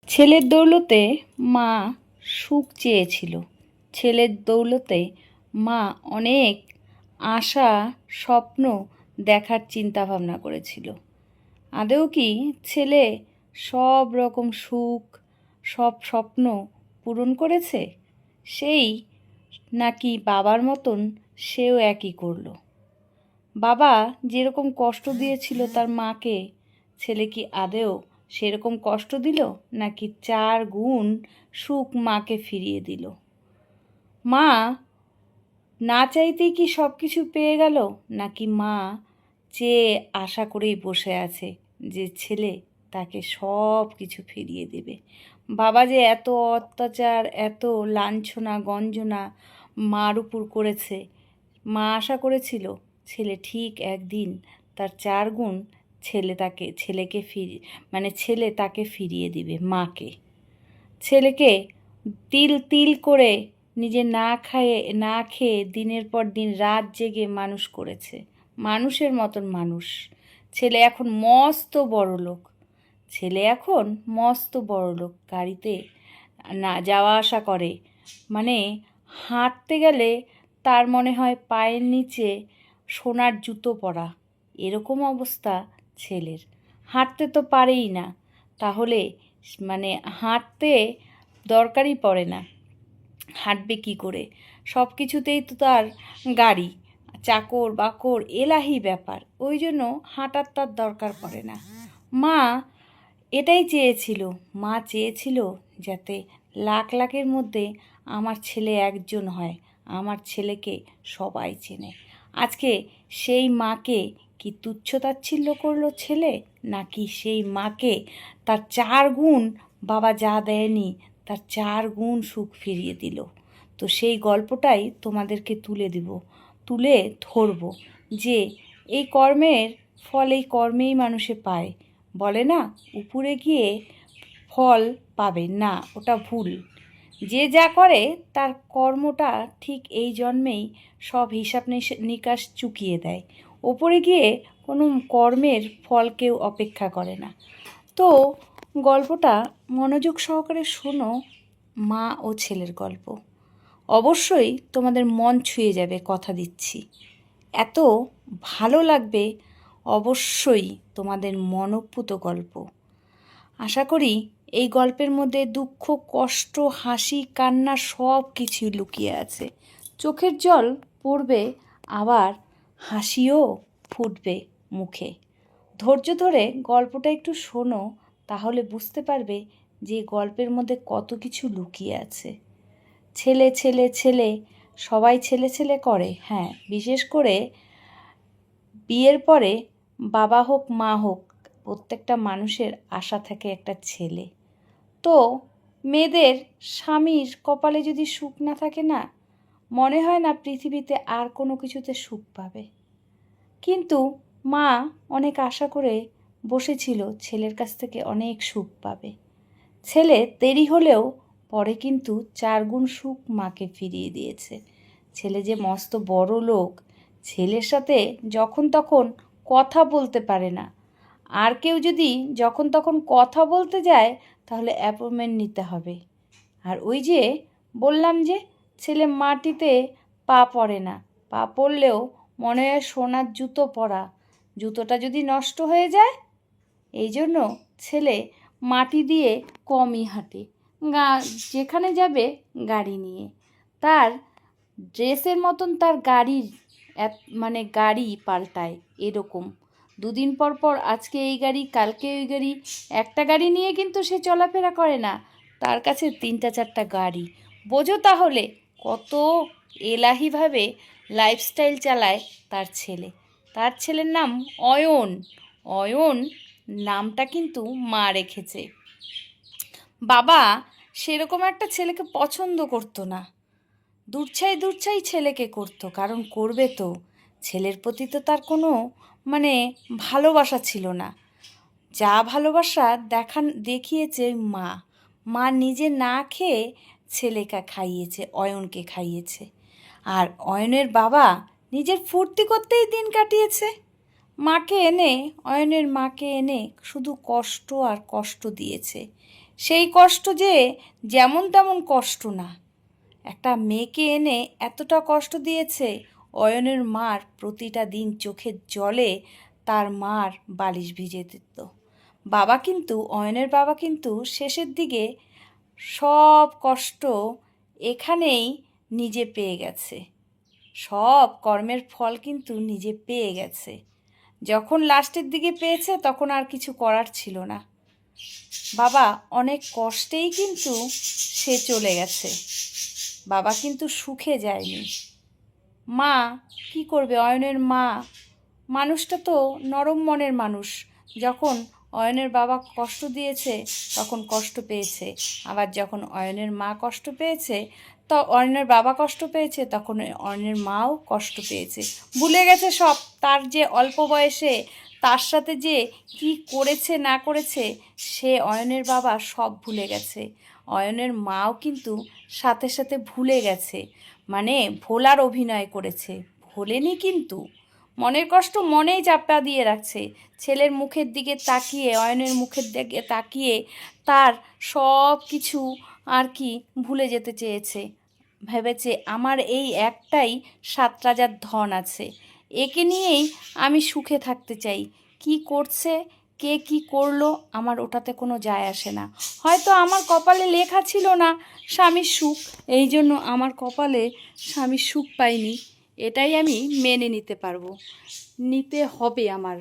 ছেলের দৌলতে মা সুখ চেয়েছিল। ছেলের দৌলতে মা অনেক আশা স্বপ্ন দেখার চিন্তা ভাবনা করেছিল। আদৌ কি ছেলে সব রকম সুখ সব স্বপ্ন পূরণ করেছে? সেই নাকি বাবার মতন সেও একই করলো? বাবা যেরকম কষ্ট দিয়েছিল তার মাকে, ছেলে কি আদেও সেরকম কষ্ট দিল, নাকি 4 গুণ সুখ মাকে ফিরিয়ে দিল? মা না চাইতেই কি সব কিছু পেয়ে গেল, নাকি মা চেয়ে আশা করেই বসে আছে যে ছেলে তাকে সব কিছু ফিরিয়ে দেবে? বাবা যে এত অত্যাচার, এত লাঞ্ছনা গঞ্জনা মার উপর করেছে, মা আশা করেছিল ছেলে ঠিক একদিন তার 4 গুণ ছেলে তাকে ফিরিয়ে দিবে মাকে। ছেলেকে তিল তিল করে নিজে না খেয়ে দিনের পর দিন রাত জেগে মানুষ করেছে, মানুষের মতন মানুষ। ছেলে এখন মস্ত বড়লোক, গাড়িতে না যাওয়া আসা করে, মানে হাঁটতে গেলে তার মনে হয় পায়ের নিচে সোনার জুতো পরা, এরকম অবস্থা ছেলের। হাঁটতে তো পারেই না, তাহলে হাঁটতে দরকারই পড়ে না, হাঁটবে কি করে? সব কিছুতেই তো তার গাড়ি, চাকর বাকর এলাহি ব্যাপার, ওই জন্য হাঁটার তার দরকার পড়ে না। মা এটাই চেয়েছিল যাতে লাখের মধ্যে আমার ছেলে একজন হয়, আমার ছেলেকে সবাই চেনে। আজকে সেই মাকে কি তুচ্ছ-তাচ্ছিল্য করলো ছেলে, নাকি সেই মাকে তার 4 গুণ বাবা যা দেয়নি তার 4 গুণ সুখ ফিরিয়ে দিল? তো সেই গল্পটাই তোমাদেরকে তুলে ধরব, যে এই কর্মের ফল এই কর্মেই মানুষে পায়। বলে না উপরে গিয়ে ফল পাবে না, ওটা ভুল। যে যা করে তার কর্মটা ঠিক এই জন্মেই সব হিসাব নিকাশ চুকিয়ে দেয়। ওপরে গিয়ে কোনো কর্মের ফল কেউ অপেক্ষা করে না। তো গল্পটা মনোযোগ সহকারে শোনো, মা ও ছেলের গল্প। অবশ্যই তোমাদের মন ছুঁয়ে যাবে, কথা দিচ্ছি। এত ভালো লাগবে, অবশ্যই তোমাদের মনোপুত গল্প। আশা করি এই গল্পের মধ্যে দুঃখ, কষ্ট, হাসি, কান্না সব কিছুই লুকিয়ে আছে। চোখের জল পড়বে, আবার হাসিও ফুটবে মুখে। ধৈর্য ধরে গল্পটা একটু শোনো, তাহলে বুঝতে পারবে যে গল্পের মধ্যে কত কিছু লুকিয়ে আছে। ছেলে ছেলে ছেলে, সবাই ছেলে ছেলে করে। হ্যাঁ, বিশেষ করে বিয়ের পরে বাবা হোক মা হোক, প্রত্যেকটা মানুষের আশা থাকে একটা ছেলে। তো মেয়েদের স্বামীর কপালে যদি সুখ না থাকে না, মনে হয় না পৃথিবীতে আর কোনো কিছুতে সুখ পাবে। কিন্তু মা অনেক আশা করে বসেছিল ছেলের কাছ থেকে অনেক সুখ পাবে। ছেলে দেরি হলেও পরে কিন্তু 4 গুণ সুখ মাকে ফিরিয়ে দিয়েছে। ছেলে যে মস্ত বড় লোক, ছেলের সাথে যখন তখন কথা বলতে পারে না। আর কেউ যদি যখন তখন কথা বলতে যায়, তাহলে অ্যাপয়েন্টমেন্ট নিতে হবে। আর ওই যে বললাম যে ছেলে মাটিতে পা পড়ে না, পা পড়লেও মনে হয় সোনার জুতো পরা, জুতোটা যদি নষ্ট হয়ে যায়, এই জন্য ছেলে মাটি দিয়ে কমই হাঁটে, যেখানে যাবে গাড়ি নিয়ে। তার ড্রেসের মতন তার গাড়ি পাল্টায়, এরকম 2 দিন পর পর আজকে এই গাড়ি কালকে ওই গাড়ি, একটা গাড়ি নিয়ে কিন্তু সে চলাফেরা করে না, তার কাছে 3টা 4টা গাড়ি। বোঝো তাহলে কত এলাহিভাবে লাইফস্টাইল চালায় তার ছেলের নাম অয়ন। অয়ন নামটা কিন্তু মা রেখেছে। বাবা সেরকম একটা ছেলেকে পছন্দ করতো না, দূরছাই ছেলেকে করতো, কারণ করবে তো, ছেলের প্রতি তো তার কোনো ভালোবাসা ছিল না। যা ভালোবাসা দেখিয়েছে মা নিজে না খেয়ে ছেলেকে খাইয়েছে, অয়নকে খাইয়েছে। আর অয়নের বাবা নিজের ফুর্তি করতেই দিন কাটিয়েছে। অয়নের মাকে এনে শুধু কষ্ট আর কষ্ট দিয়েছে। সেই কষ্ট যে যেমন তেমন কষ্ট না, একটা মেয়েকে এনে এতটা কষ্ট দিয়েছে। অয়নের মার প্রতিটা দিন চোখের জলে তার মার বালিশ ভিজে দিত। অয়নের বাবা কিন্তু শেষের দিকে সব কষ্ট এখানেই নিজে পেয়ে গেছে, সব কর্মের ফল কিন্তু নিজে পেয়ে গেছে। যখন লাস্টের দিকে পেয়েছে তখন আর কিছু করার ছিল না। বাবা অনেক কষ্টেই কিন্তু সে চলে গেছে, বাবা কিন্তু সুখে যায়নি। মা কি করবে, অয়নের মা মানুষটা তো নরম মনের মানুষ, যখন অয়নের বাবা কষ্ট দিয়েছে তখন কষ্ট পেয়েছে, আবার যখন অয়নের মা কষ্ট পেয়েছে তো অয়নের বাবা কষ্ট পেয়েছে, তখন অয়নের মাও কষ্ট পেয়েছে। ভুলে গেছে সব, তার যে অল্প বয়সে তার সাথে যে কি করেছে না করেছে সে অয়নের বাবা সব ভুলে গেছে। অয়নের মাও কিন্তু সাথে সাথে ভুলে গেছে, মানে ভোলার অভিনয় করেছে, ভোলেনি কিন্তু মনের কষ্ট মনেই চাপা দিয়ে রাখছে। ছেলের মুখের দিকে তাকিয়ে, অয়নের মুখের দিকে তাকিয়ে তার সব কিছু আর কি ভুলে যেতে চেয়েছে। ভেবেছে আমার এই একটাই 7 রাজার ধন আছে, একে নিয়েই আমি সুখে থাকতে চাই। কি করছে, কে কি করলো আমার ওটাতে কোনো যায় আসে না। হয়তো আমার কপালে লেখা ছিল না স্বামীর সুখ, এই জন্য আমার কপালে স্বামীর সুখ পাইনি, এটাই আমি মেনে নিতে পারবো, নিতে হবে আমার,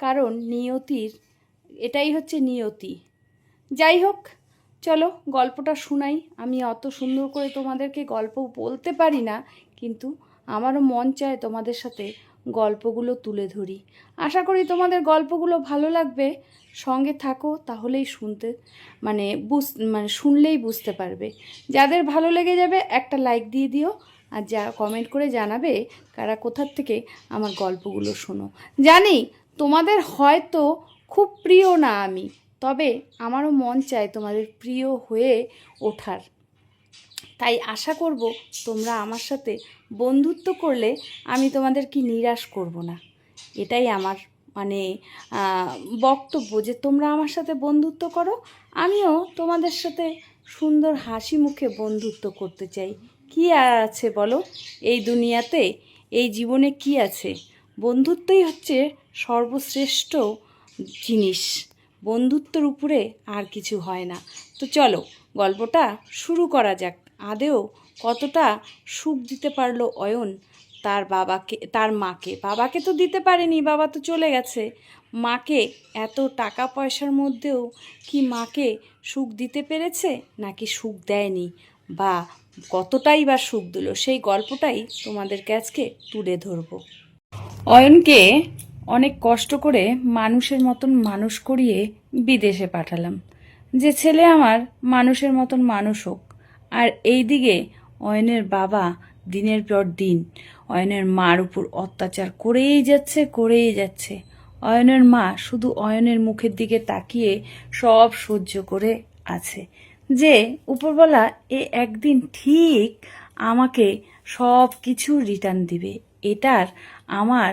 কারণ নিয়তির এটাই হচ্ছে নিয়তি। যাই হোক, চলো গল্পটা শোনাই। আমি অত সুন্দর করে তোমাদেরকে গল্প বলতে পারি না, কিন্তু আমারও মন চায় তোমাদের সাথে গল্পগুলো তুলে ধরি। আশা করি তোমাদের গল্পগুলো ভালো লাগবে, সঙ্গে থাকো, তাহলেই শুনলেই বুঝতে পারবে। যাদের ভালো লেগে যাবে একটা লাইক দিয়ে দিও, আর যা কমেন্ট করে জানাবে কারা কোথার থেকে আমার গল্পগুলো শোনো। জানি তোমাদের হয়তো খুব প্রিয় না আমি, তবে আমারও মন চায় তোমাদের প্রিয় হয়ে ওঠার। তাই আশা করব তোমরা আমার সাথে বন্ধুত্ব করলে আমি তোমাদেরকে নিরাশ করব না। এটাই আমার বক্তব্য, যে তোমরা আমার সাথে বন্ধুত্ব করো, আমিও তোমাদের সাথে সুন্দর হাসি মুখে বন্ধুত্ব করতে চাই। কি আর আছে বলো এই দুনিয়াতে, এই জীবনে কি আছে? বন্ধুত্বই হচ্ছে সর্বশ্রেষ্ঠ জিনিস, বন্ধুত্বের উপরে আর কিছু হয় না। তো চলো গল্পটা শুরু করা যাক। আদেও কতটা সুখ দিতে পারলো অয়ন তার বাবাকে, তার মাকে। বাবাকে তো দিতে পারেনি, বাবা তো চলে গেছে। মাকে এত টাকা পয়সার মধ্যেও কি মাকে সুখ দিতে পেরেছে, নাকি সুখ দেয়নি, বা কতটাই বা সুখ দিল, সেই গল্পটাই তোমাদেরকে আজকে তুলে ধরবো। অয়নকে অনেক কষ্ট করে মানুষের মতন মানুষ করিয়ে বিদেশে পাঠালাম, যে ছেলে আমার মানুষের মতন মানুষ হোক। আর এই দিকে অয়নের বাবা দিনের পর দিন অয়নের মার উপর অত্যাচার করেই যাচ্ছে। অয়নের মা শুধু অয়নের মুখের দিকে তাকিয়ে সব সহ্য করে আছে, যে উপরওয়ালা একদিন ঠিক আমাকে সব কিছু রিটার্ন দিবে। এটার আমার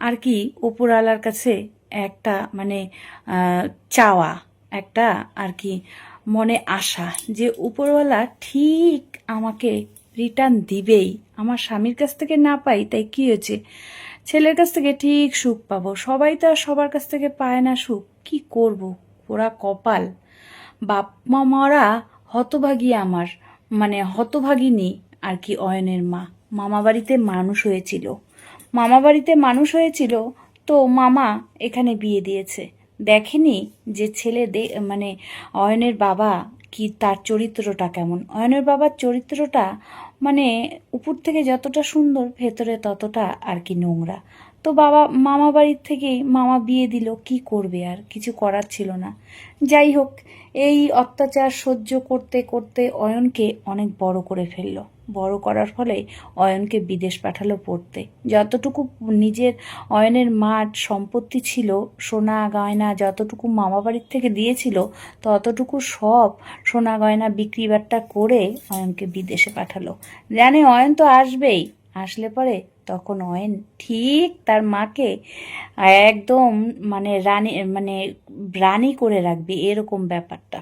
আর কি উপরওয়ালার কাছে একটা চাওয়া, একটা আর কি মনে আশা, যে উপরওয়ালা ঠিক আমাকে রিটার্ন দিবেই। আমার স্বামীর কাছ থেকে না পাই তাই কি হয়েছে, ছেলের কাছ থেকে ঠিক সুখ পাবো। সবাই তো আর সবার কাছ থেকে পায় না সুখ, কি করব, ওরা কপাল। বাপ মারা হতভাগী, আমার হতভাগিনী আর কি অয়নের মা। মামা বাড়িতে মানুষ হয়েছিল, তো মামা এখানে বিয়ে দিয়েছে। দেখেনি যে ছেলে অয়নের বাবা কি, তার চরিত্রটা কেমন। অয়নের বাবার চরিত্রটা উপর থেকে যতটা সুন্দর, ভেতরে ততটা আর কি নোংরা। তো মামা বাড়ির থেকেই মামা বিয়ে দিল, কি করবে, আর কিছু করার ছিল না। যাই হোক, এই অত্যাচার সহ্য করতে করতে অয়নকে অনেক বড় করে ফেললো। বড় করার ফলে অয়নকে বিদেশ পাঠালো পড়তে। যতটুকু নিজের অয়নের মার সম্পত্তি ছিল, সোনা গয়না যতটুকু মামা বাড়ির থেকে দিয়েছিল, ততটুকু সব সোনা গয়না বিক্রি বাট্টা করে অয়নকে বিদেশে পাঠালো। জানে অয়ন তো আসবেই, আসলে পরে তখন অয়ন ঠিক তার মাকে একদম রানী রানী করে রাখবে, এরকম ব্যাপারটা।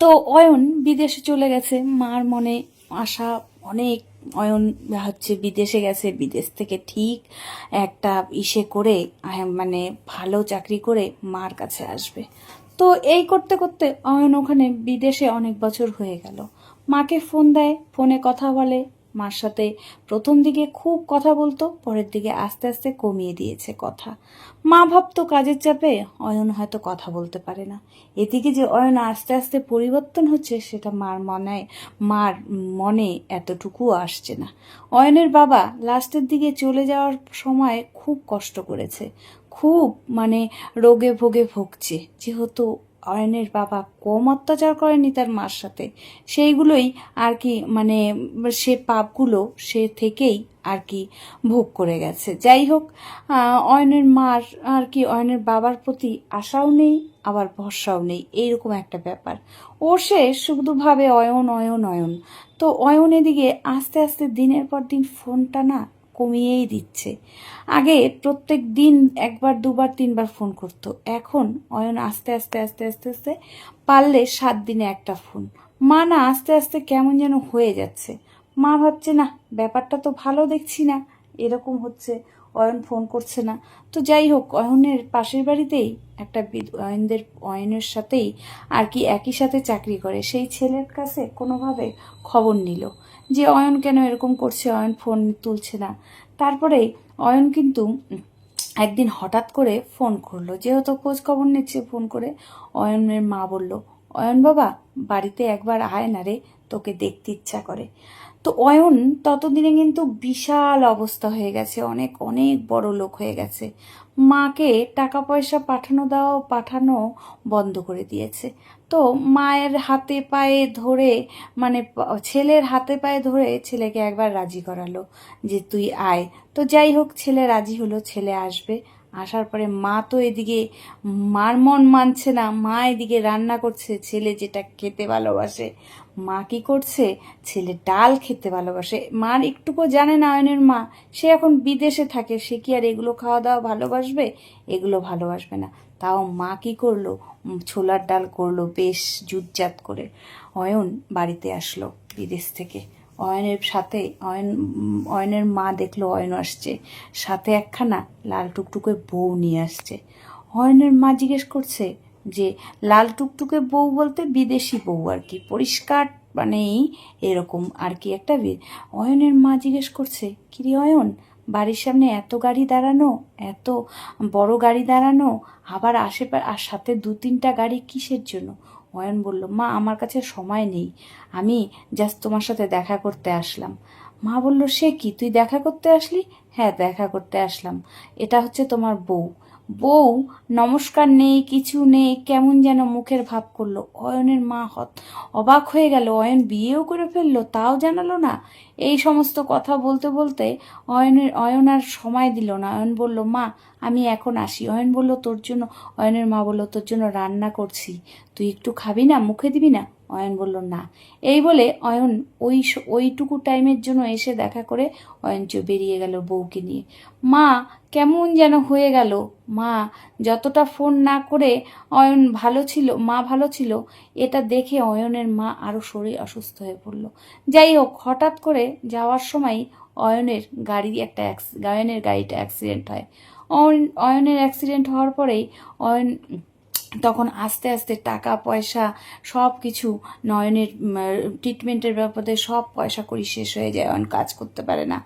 তো অয়ন বিদেশে চলে গেছে, মার মনে আশা অনেক। অয়ন হচ্ছে বিদেশে গেছে, বিদেশ থেকে ঠিক একটা করে মানে ভালো চাকরি করে মার কাছে আসবে। তো এই করতে করতে অয়ন ওখানে বিদেশে অনেক বছর হয়ে গেল। মাকে ফোন দেয়, ফোনে কথা বলে মার সাথে। প্রথম দিকে খুব কথা বলতো, পরের দিকে আস্তে আস্তে কমিয়ে দিয়েছে কথা। মা ভাবতো কাজের চাপে অয়ন হয়তো কথা বলতে পারে না। এদিকে যে অয়ন আস্তে আস্তে পরিবর্তন হচ্ছে সেটা মার মনে এতটুকু আসছে না। অয়নের বাবা লাস্টের দিকে চলে যাওয়ার সময় খুব কষ্ট করেছে, খুব মানে রোগে ভোগে ভুগছে। যেহেতু অয়নের বাবা কম অত্যাচার করেনি তার মার সাথে, সেইগুলোই আর কি মানে সে পাপগুলো সে থেকেই আর কি ভোগ করে গেছে। যাই হোক, অয়নের মার আর কি অয়নের বাবার প্রতি আশাও নেই আবার ভরসাও নেই, এইরকম একটা ব্যাপার। ও সে শুধু ভাবে অয়ন অয়ন অয়ন। তো অয়ন এদিকে আস্তে আস্তে দিনের পর দিন ফোনটা না কমিয়েই দিচ্ছে। আগে প্রত্যেক দিন একবার দুবার তিনবার ফোন করতো, এখন অয়ন আস্তে আস্তে আস্তে আস্তে আস্তে পারলে 7 দিনে একটা ফোন। মা না আস্তে আস্তে কেমন যেন হয়ে যাচ্ছে। মা ভাবছে না, ব্যাপারটা তো ভালো দেখছি না, এরকম হচ্ছে, অয়ন ফোন করছে না। তো যাই হোক, অয়নের পাশের বাড়িতেই একটা অয়নের সাথেই আর কি একই সাথে চাকরি করে সেই ছেলের কাছে কোনোভাবে খবর নিল যে অয়ন কেন এরকম করছে, অয়ন ফোন তুলছে না। তারপরে অয়ন কিন্তু একদিন হঠাৎ করে ফোন করলো, যেহেতু খোঁজ খবর নিচ্ছে ফোন করে। অয়নের মা বলল, অয়ন বাবা বাড়িতে একবার আয় না রে, তোকে দেখতে ইচ্ছা করে। তো অয়ন ততদিনে কিন্তু বিশাল অবস্থা হয়ে গেছে, অনেক অনেক বড় লোক হয়ে গেছে। মাকে টাকা পয়সা পাঠানো বন্ধ করে দিয়েছে। তো মায়ের হাতে পায়ে ধরে মানে ছেলের হাতে পায়ে ধরে ছেলেকে একবার রাজি করালো যে তুই আয়। তো যাই হোক, ছেলে রাজি হলো, ছেলে আসবে। আসার পরে মা তো এদিকে মার মন মানছে না, মা এদিকে রান্না করছে, ছেলে যেটা খেতে ভালোবাসে। মা কি করছে, ছেলে ডাল খেতে ভালোবাসে। মার একটুকু জানে না অয়নের মা, সে এখন বিদেশে থাকে, সে কি আর এগুলো খাওয়া দাওয়া ভালোবাসবে? এগুলো ভালোবাসবে না। তাও মা কি করলো, ছোলার ডাল করলো বেশ জুতজাত করে। অয়ন বাড়িতে আসলো বিদেশ থেকে। অয়নের মা দেখলো অয়ন আসছে, সাথে একখানা লাল টুকটুকে বউ নিয়ে আসছে। অয়নের মা জিজ্ঞেস করছে যে লাল টুকটুকে বউ বলতে বিদেশি বউ আর কি, পরিষ্কার মানে এরকম আর কি একটা অয়নের মা জিজ্ঞেস করছে, কিরে অয়ন, বাড়ির সামনে এত গাড়ি দাঁড়ানো, এত বড় গাড়ি দাঁড়ানো, আবার আশেপাশে আর সাথে 2-3টা গাড়ি কিসের জন্য? অয়ন বলল, মা আমার কাছে সময় নেই, আমি জাস্ট তোমার সাথে দেখা করতে আসলাম। মা বলল, সে কি, তুই দেখা করতে আসলি? হ্যাঁ দেখা করতে আসলাম, এটা হচ্ছে তোমার বউ। বউ নমস্কার নেই, কিছু নেই, কেমন যেন মুখের ভাব করলো। অয়নের মা অবাক হয়ে গেল, অয়ন বিয়েও করে ফেললো, তাও জানালো না। এই সমস্ত কথা বলতে বলতে অয়ন আর সময় দিল না। অয়ন বলল, মা আমি এখন আসি। অয়নের মা বলল, তোর জন্য রান্না করছি, তুই একটু খাবি না, মুখে দিবি না? অয়ন বলল, না। এই বলে অয়ন ওইটুকু টাইমের জন্য এসে দেখা করে অয়ন বেরিয়ে গেল বউকে নিয়ে। মা কেমন যেন হয়ে গেল। মা যতটা ফোন না করে মা ভালো ছিল, এটা দেখে অয়নের মা আরও শরীর অসুস্থ হয়ে পড়ল। যাই হোক, হঠাৎ করে যাওয়ার সময় অয়নের গাড়িটা অ্যাক্সিডেন্ট হয়। অয়নের অ্যাক্সিডেন্ট হওয়ার পরেই অয়ন তখন আস্তে আস্তে টাকা পয়সা সব কিছু, নয়নের ট্রিটমেন্টের ব্যাপারে সব পয়সা করি শেষ হয়ে যায়, অয়ন কাজ করতে পারে না।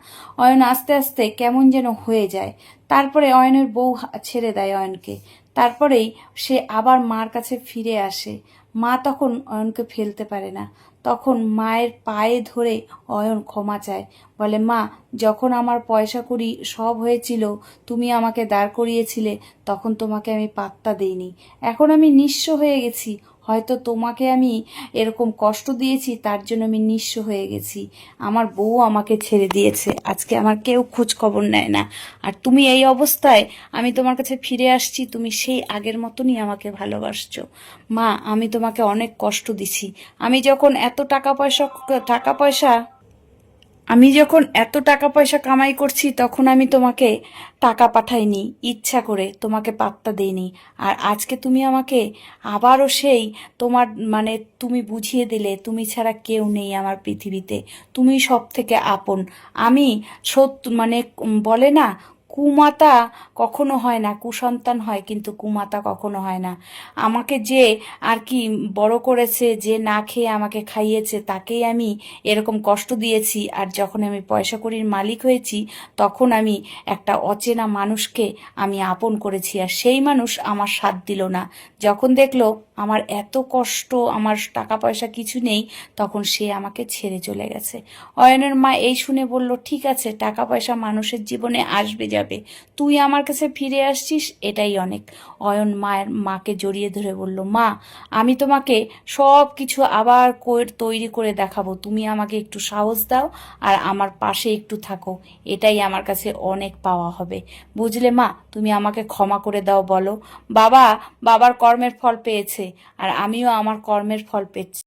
অয়ন আস্তে আস্তে কেমন যেন হয়ে যায়। তারপরে অয়নের বউ ছেড়ে দেয় অয়নকে। তারপরেই সে আবার মার কাছে ফিরে আসে। মা তখন অয়নকে ফেলতে পারে না, তখন মায়ের পায়ে ধরে অয়ন ক্ষমা চায়, বলে, মা যখন আমার পয়সা কড়ি সব হয়েছিল, তুমি আমাকে দাঁড় করিয়েছিলে, তখন তোমাকে আমি পাত্তা দিইনি। এখন আমি নিঃস্ব হয়ে গেছি, হয়তো তোমাকে আমি এরকম কষ্ট দিয়েছি, তার জন্য আমি নিঃস্ব হয়ে গেছি। আমার বউ আমাকে ছেড়ে দিয়েছে, আজকে আমার কেউ খোঁজ খবর নেয় না। আর তুমি এই অবস্থায়, আমি তোমার কাছে ফিরে আসছি, তুমি সেই আগের মতনই আমাকে ভালোবাসছো। মা আমি তোমাকে অনেক কষ্ট দিছি, আমি যখন এত টাকা পয়সা আমি যখন এত টাকা পয়সা কামাই করছি তখন আমি তোমাকে টাকা পাঠাইনি, ইচ্ছা করে তোমাকে পাত্তা দেইনি। আর আজকে তুমি আমাকে আবারও সেই তোমার মানে তুমি বুঝিয়ে দিলে তুমি ছাড়া কেউ নেই আমার পৃথিবীতে, তুমি সব থেকে আপন। আমি সত্য মানে বলে না, কুমাতা কখনো হয় না, কুসন্তান হয় কিন্তু কুমাতা কখনো হয় না। আমাকে যে আর কি বড় করেছে, যে না খেয়ে আমাকে খাইয়েছে, তাকেই আমি এরকম কষ্ট দিয়েছি। আর যখন আমি পয়সা কড়ির মালিক হয়েছি তখন আমি একটা অচেনা মানুষকে আমি আপন করেছি, আর সেই মানুষ আমার সাথ দিল না। যখন দেখলো আমার এত কষ্ট, আমার টাকা পয়সা কিছু নেই, তখন সে আমাকে ছেড়ে চলে গেছে। অয়নের মা এই শুনে বলল, ঠিক আছে, টাকা পয়সা মানুষের জীবনে আসবে যাবে, তুই আমার কাছে ফিরে আসছিস, এটাই অনেক। অয়ন মাকে জড়িয়ে ধরে বলল, মা, আমি তোমাকে সব কিছু আবার তৈরি করে দেখাবো, তুমি আমাকে একটু সাহস দাও আর আমার পাশে একটু থাকো, এটাই আমার কাছে অনেক পাওয়া হবে। বুঝলে মা, তুমি আমাকে ক্ষমা করে দাও। বলো, বাবা বাবার কর্মের ফল পেয়েছে আর আমিও আমার কর্মের ফল পেয়েছি।